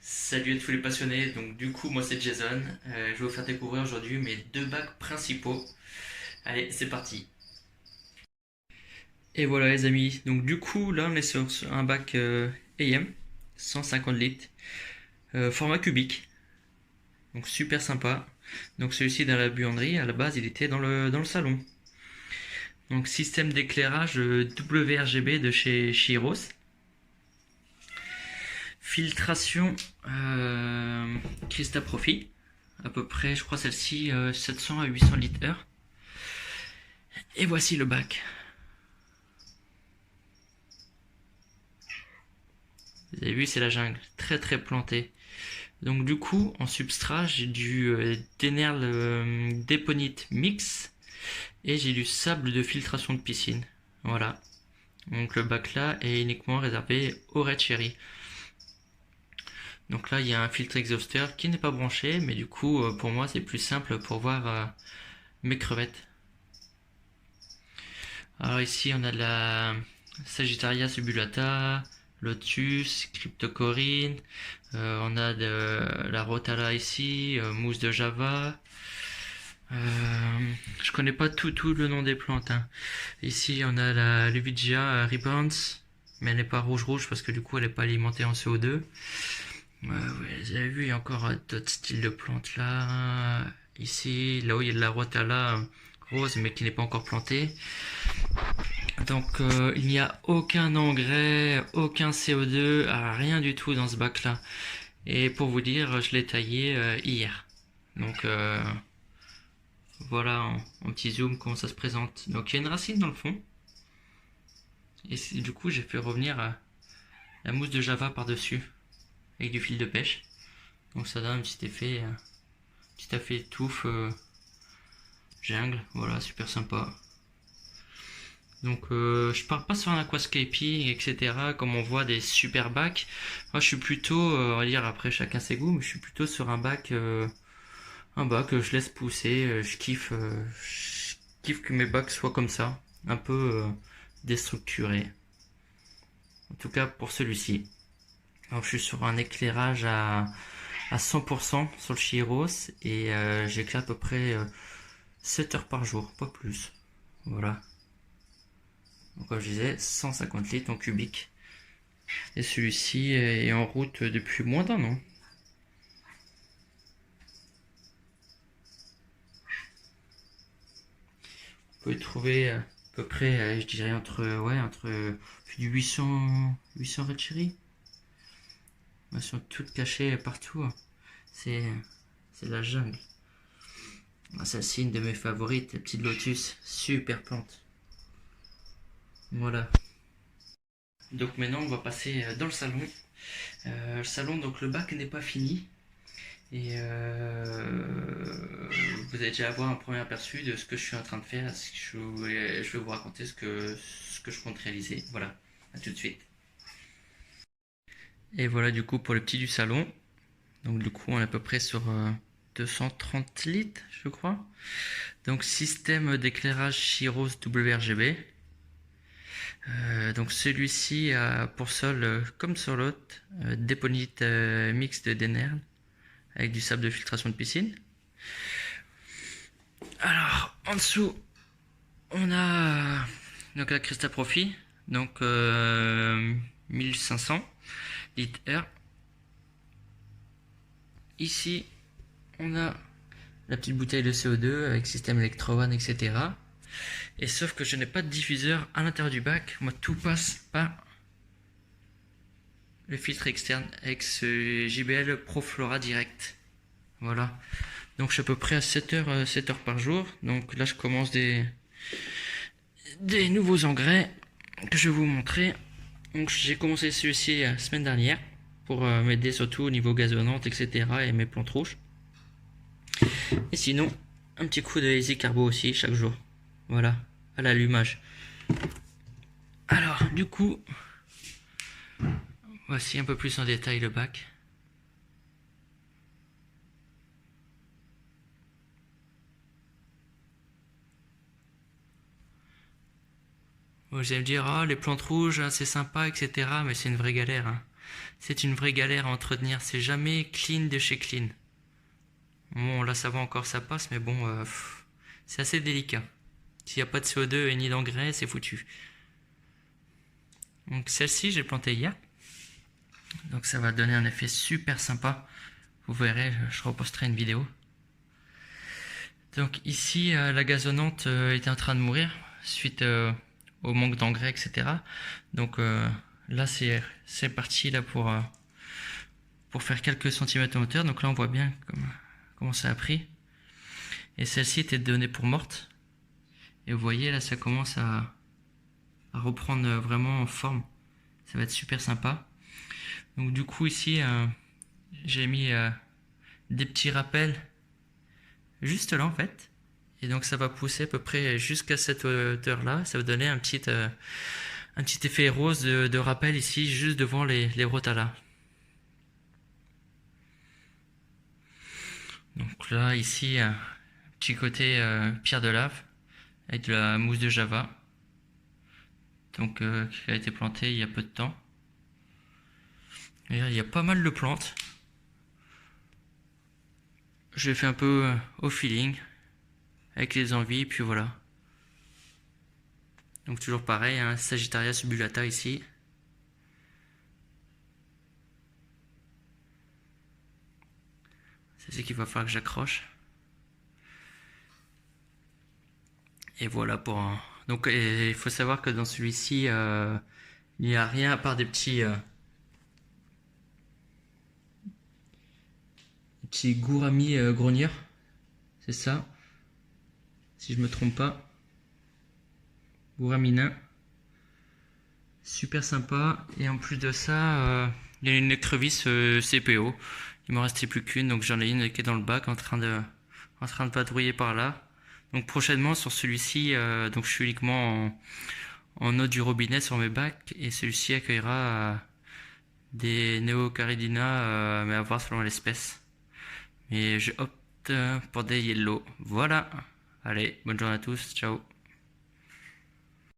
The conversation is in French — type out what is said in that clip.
Salut à tous les passionnés, donc du coup moi c'est Jason. Je vais vous faire découvrir aujourd'hui mes deux bacs principaux. Allez, c'est parti. Et voilà les amis, donc du coup là on est sur un bac AM, 150 litres, format cubique, donc super sympa. Donc celui-ci dans la buanderie, à la base il était dans le salon. Donc système d'éclairage WRGB de chez Chiros. Filtration Christa Profi, à peu près, je crois celle-ci 700 à 800 litres heure. Et voici le bac. Vous avez vu, c'est la jungle, très très plantée. Donc du coup, en substrat, j'ai du Denerl Deponite mix et j'ai du sable de filtration de piscine. Voilà. Donc le bac là est uniquement réservé au Red Cherry. Donc là, il y a un filtre exhausteur qui n'est pas branché, mais du coup, pour moi, c'est plus simple pour voir mes crevettes. Alors ici, on a de la Sagittaria subulata, Lotus, Cryptocorine, on a de la Rotala ici, mousse de Java. Je connais pas tout le nom des plantes, hein. Ici, on a la Luvigia Rebounds, mais elle n'est pas rouge parce que du coup, elle n'est pas alimentée en CO2. Ouais, vous avez vu, il y a encore d'autres styles de plantes là. Ici, là où il y a de la Rotala rose, mais qui n'est pas encore plantée. Donc il n'y a aucun engrais, aucun CO2, rien du tout dans ce bac là. Et pour vous dire, je l'ai taillé hier. Donc voilà en petit zoom comment ça se présente. Donc il y a une racine dans le fond. Et du coup j'ai fait revenir la mousse de Java par-dessus avec du fil de pêche. Donc ça donne un petit effet touffe jungle. Voilà, super sympa. Donc je pars pas sur un aquascaping, etc. Comme on voit des super bacs. Moi je suis plutôt, on va dire après chacun ses goûts, mais je suis plutôt sur un bac que je laisse pousser. Je kiffe que mes bacs soient comme ça, un peu déstructurés. En tout cas pour celui-ci. Alors je suis sur un éclairage à 100% sur le Chiros et j'éclaire à peu près 7 heures par jour, pas plus. Voilà. Donc comme je disais, 150 litres en cubique. Et celui-ci est en route depuis moins d'un an. Vous pouvez trouver à peu près, je dirais entre du 800 Red Cherry. Elles sont toutes cachées partout. C'est, c'est la jungle. Celle-ci, une de mes favorites, la petite Lotus, super plante. Voilà. Donc maintenant, on va passer dans le salon. Le salon, donc le bac n'est pas fini. Et vous allez déjà avoir un premier aperçu de ce que je suis en train de faire. Je vais vous raconter ce que je compte réaliser. Voilà, à tout de suite. Et voilà du coup pour le petit du salon. Donc du coup on est à peu près sur 230 litres je crois. Donc système d'éclairage Chiros WRGB. Donc celui-ci a pour sol comme sur l'autre déponite mix de Denerl avec du sable de filtration de piscine. Alors en dessous on a donc la Christa Profi, donc 1500 litres air. Ici on a la petite bouteille de CO2 avec système Electro-One, etc. Et sauf que je n'ai pas de diffuseur à l'intérieur du bac. Moi, tout passe par le filtre externe ex JBL Proflora Direct. Voilà. Donc, je suis à peu près à 7 heures par jour. Donc là, je commence des nouveaux engrais que je vais vous montrer. Donc, j'ai commencé celui-ci la semaine dernière pour m'aider surtout au niveau gazonnante, etc. et mes plantes rouges. Et sinon, un petit coup de Easy Carbo aussi chaque jour. Voilà, à l'allumage. Alors, du coup, voici un peu plus en détail le bac. Vous allez me dire, ah, les plantes rouges, c'est sympa, etc. Mais c'est une vraie galère, hein. c'est une vraie galère à entretenir. C'est jamais clean de chez clean. Bon, là ça va encore, ça passe, mais bon, c'est assez délicat. S'il n'y a pas de CO2 et ni d'engrais, c'est foutu. Donc celle-ci, j'ai planté hier. Donc ça va donner un effet super sympa. Vous verrez, je reposterai une vidéo. Donc ici, la gazonnante était en train de mourir suite au manque d'engrais, etc. Donc là, c'est parti là pour faire quelques centimètres en hauteur. Donc là, on voit bien comment ça a pris. Et celle-ci était donnée pour morte. Et vous voyez, là, ça commence à reprendre vraiment en forme. Ça va être super sympa. Donc du coup, ici, j'ai mis des petits rappels juste là, en fait. Et donc, ça va pousser à peu près jusqu'à cette hauteur-là. Ça va donner un petit effet rose de rappel ici, juste devant les rotalas. Donc là, ici, un petit côté pierre de lave avec de la mousse de Java. Donc, qui a été plantée il y a peu de temps. Et là, il y a pas mal de plantes. Je l'ai fait un peu au feeling, avec les envies, puis voilà. Donc toujours pareil, hein, Sagittaria subulata ici. C'est ce qu'il va falloir que j'accroche. Et voilà pour un... Donc il faut savoir que dans celui-ci, il n'y a rien à part des petits gouramis grogneurs. C'est ça. Si je me trompe pas. Gouramina. Super sympa. Et en plus de ça, il y a une écrevisse CPO. Il m'en restait plus qu'une, donc j'en ai une qui est dans le bac en train de patrouiller par là. Donc prochainement sur celui-ci, donc je suis uniquement en eau du robinet sur mes bacs, et celui-ci accueillera des Neocaridina, mais à voir selon l'espèce. Mais je opte pour des yellow. Voilà. Allez, bonne journée à tous, ciao.